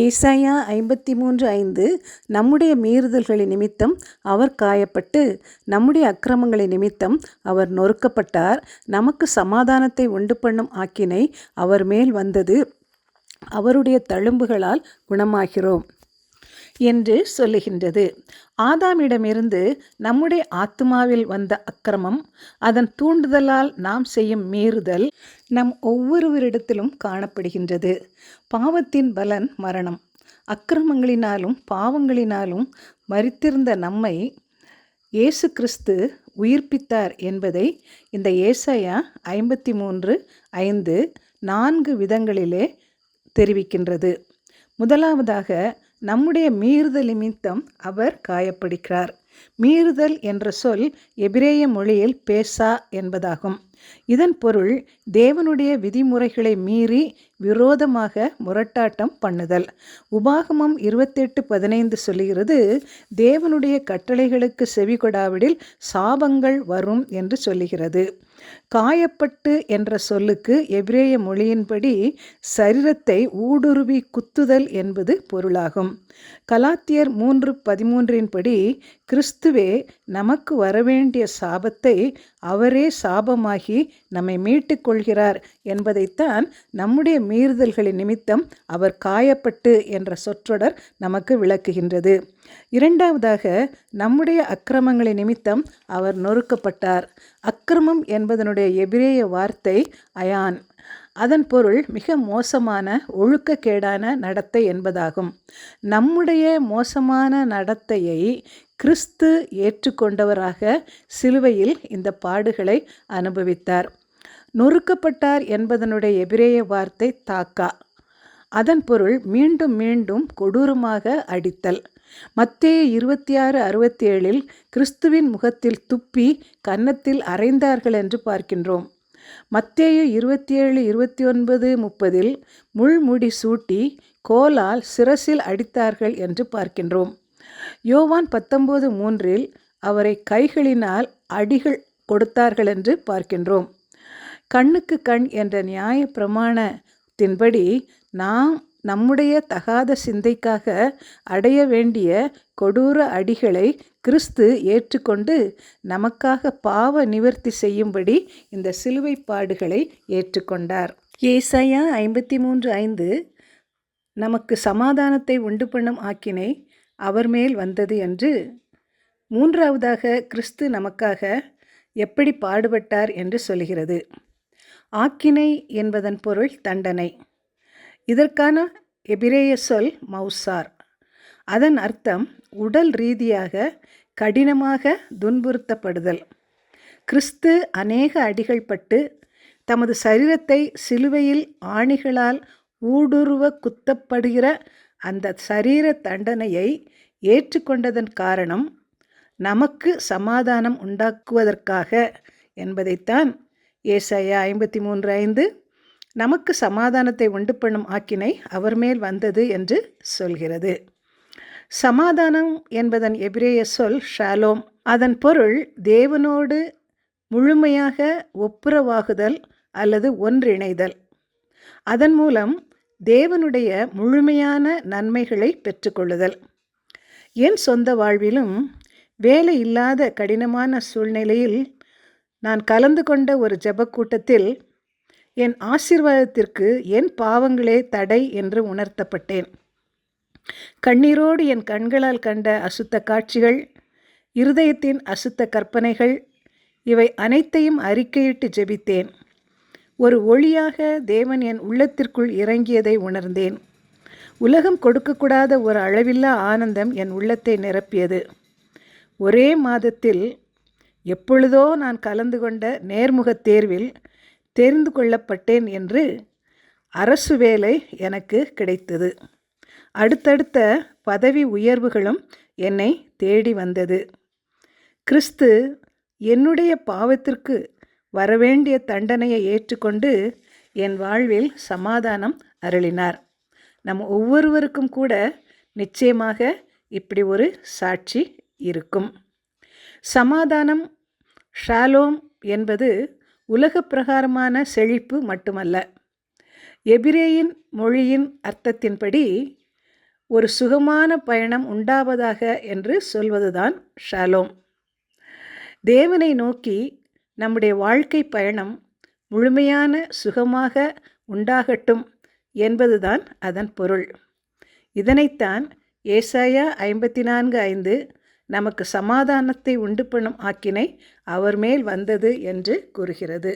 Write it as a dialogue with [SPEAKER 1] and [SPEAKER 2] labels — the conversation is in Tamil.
[SPEAKER 1] ஏசாயா 53:5 நம்முடைய மீறுதல்களின் நிமித்தம் அவர் காயப்பட்டு, நம்முடைய அக்கிரமங்களின் நிமித்தம் அவர் நொறுக்கப்பட்டார். நமக்கு சமாதானத்தை உண்டு பண்ணும் ஆக்கினை அவர் மேல் வந்தது. அவருடைய தழும்புகளால் குணமாகிறோம் என்று சொல்லுகின்றது. ஆதாமிடமிருந்து நம்முடைய ஆத்துமாவில் வந்த அக்கிரமம், அதன் தூண்டுதலால் நாம் செய்யும் மீறுதல் நம் ஒவ்வொருவரிடத்திலும் காணப்படுகின்றது. பாவத்தின் பலன் மரணம். அக்கிரமங்களினாலும் பாவங்களினாலும் மரித்திருந்த நம்மை இயேசு கிறிஸ்து உயிர்ப்பித்தார் என்பதை இந்த ஏசாயா 53:5 4 விதங்களிலே தெரிவிக்கின்றது. முதலாவதாக, நம்முடைய மீறுதல் நிமித்தம் அவர் காயப்படுகிறார். மீறுதல் என்ற சொல் எபிரேய மொழியில் பேசா என்பதாகும். இதன் பொருள் தேவனுடைய விதிமுறைகளை மீறி விரோதமாக முரட்டாட்டம் பண்ணுதல். உபாகமம் 28:15 சொல்லுகிறது, தேவனுடைய கட்டளைகளுக்கு செவிகொடாவிடில் சாபங்கள் வரும் என்று சொல்லுகிறது. காயப்பட்டு என்ற சொல்லுக்கு எபிரேய மொழியின்படி சரீரத்தை ஊடுருவி குத்துதல் என்பது பொருளாகும். கலாத்தியர் 3:13 படி கிறிஸ்துவே நமக்கு வரவேண்டிய சாபத்தை அவரே சாபமாகி நம்மை மீட்டுக் கொள்கிறார் என்பதைத்தான் நம்முடைய மீறுதல்களின் நிமித்தம் அவர் காயப்பட்டு என்ற சொற்றொடர் நமக்கு விளக்குகின்றது. இரண்டாவதாக, நம்முடைய அக்கிரமங்களின் நிமித்தம் அவர் நொறுக்கப்பட்டார். அக்கிரமம் என்பதனுடைய எபிரேய வார்த்தை அயான். அதன் பொருள் மிக மோசமான ஒழுக்கக்கேடான நடத்தை என்பதாகும். நம்முடைய மோசமான நடத்தையை கிறிஸ்து ஏற்றுக்கொண்டவராக சிலுவையில் இந்த பாடுகளை அனுபவித்தார். நொறுக்கப்பட்டார் என்பதனுடைய எபிரேய வார்த்தை தாக்கா. அதன் பொருள் மீண்டும் மீண்டும் கொடூரமாக அடித்தல். மத்தேயு 26:67 கிறிஸ்துவின் முகத்தில் துப்பி கன்னத்தில் அறைந்தார்கள் என்று பார்க்கின்றோம். மத்தேயு 27:29-30 முள்முடி சூட்டி கோலால் சிரசில் அடித்தார்கள் என்று பார்க்கின்றோம். யோவான் 19:3 அவரை கைகளினால் அடிகள் கொடுத்தார்கள் என்று பார்க்கின்றோம். கண்ணுக்கு கண் என்ற நியாய பிரமாணத்தின்படி நாம் நம்முடைய தகாத சிந்தைக்காக அடைய வேண்டிய கொடூர அடிகளை கிறிஸ்து ஏற்றுக்கொண்டு நமக்காக பாவ நிவர்த்தி செய்யும்படி இந்த சிலுவை பாடுகளை ஏற்றுக்கொண்டார். ஏசாயா 53:5 நமக்கு சமாதானத்தை உண்டு பண்ணும் ஆக்கினை அவர் மேல் வந்தது என்று. மூன்றாவதாக, கிறிஸ்து நமக்காக எப்படி பாடுபட்டார் என்று சொல்கிறது. ஆக்கினை என்பதன் பொருள் தண்டனை. இதற்கான எபிரேய சொல் மௌசார். அதன் அர்த்தம் உடல் ரீதியாக கடினமாக துன்புறுத்தப்படுதல். கிறிஸ்து அநேக அடிகள் பட்டு தமது சரீரத்தை சிலுவையில் ஆணிகளால் ஊடுருவ குத்தப்படுகிற அந்த சரீர தண்டனையை ஏற்றுக்கொண்டதன் காரணம் நமக்கு சமாதானம் உண்டாக்குவதற்காக என்பதைத்தான் ஏசாயா 53:5 நமக்கு சமாதானத்தை உண்டு பண்ணும் ஆக்கினை அவர் மேல் வந்தது என்று சொல்கிறது. சமாதானம் என்பதன் எபிரேய சொல் ஷாலோம். அதன் பொருள் தேவனோடு முழுமையாக ஒப்புரவாகுதல் அல்லது ஒன்றிணைதல். அதன் மூலம் தேவனுடைய முழுமையான நன்மைகளை பெற்றுக்கொள்ளுதல். என் சொந்த வாழ்விலும் வேலை இல்லாத கடினமான சூழ்நிலையில் நான் கலந்து கொண்ட ஒரு ஜெபக்கூட்டத்தில் என் ஆசீர்வாதத்திற்கு என் பாவங்களே தடை என்று உணர்த்தப்பட்டேன். கண்ணீரோடு என் கண்களால் கண்ட அசுத்த காட்சிகள், இருதயத்தின் அசுத்த கற்பனைகள், இவை அனைத்தையும் அறிக்கையிட்டு ஜெபித்தேன். ஒரு ஒளியாக தேவன் என் உள்ளத்திற்குள் இறங்கியதை உணர்ந்தேன். உலகம் கொடுக்கக்கூடாத ஒரு அளவில்லா ஆனந்தம் என் உள்ளத்தை நிரப்பியது. ஒரே மாதத்தில் எப்பொழுதோ நான் கலந்து கொண்ட நேர்முகத் தேர்வில் தெரிந்து கொள்ளப்பட்டேன் என்று அரசு வேலை எனக்கு கிடைத்தது. அடுத்தடுத்த பதவி உயர்வுகளும் என்னை தேடி வந்தது. கிறிஸ்து என்னுடைய பாவத்திற்கு வரவேண்டிய தண்டனையை ஏற்றுக்கொண்டு என் வாழ்வில் சமாதானம் அருளினார். நம் ஒவ்வொருவருக்கும் கூட நிச்சயமாக இப்படி ஒரு சாட்சி இருக்கும். சமாதானம் ஷாலோம் என்பது உலக பிரகாரமான செழிப்பு மட்டுமல்ல. எபிரேயின் மொழியின் அர்த்தத்தின்படி ஒரு சுகமான பயணம் உண்டாவதாக என்று சொல்வதுதான் ஷாலோம். தேவனை நோக்கி நம்முடைய வாழ்க்கை பயணம் முழுமையான சுகமாக உண்டாகட்டும் என்பதுதான் அதன் பொருள். இதனைத்தான் ஏசாயா 54:5 நமக்கு சமாதானத்தை உண்டு பண்ணும் ஆக்கினை அவர் மேல் வந்தது என்று கூறுகிறது.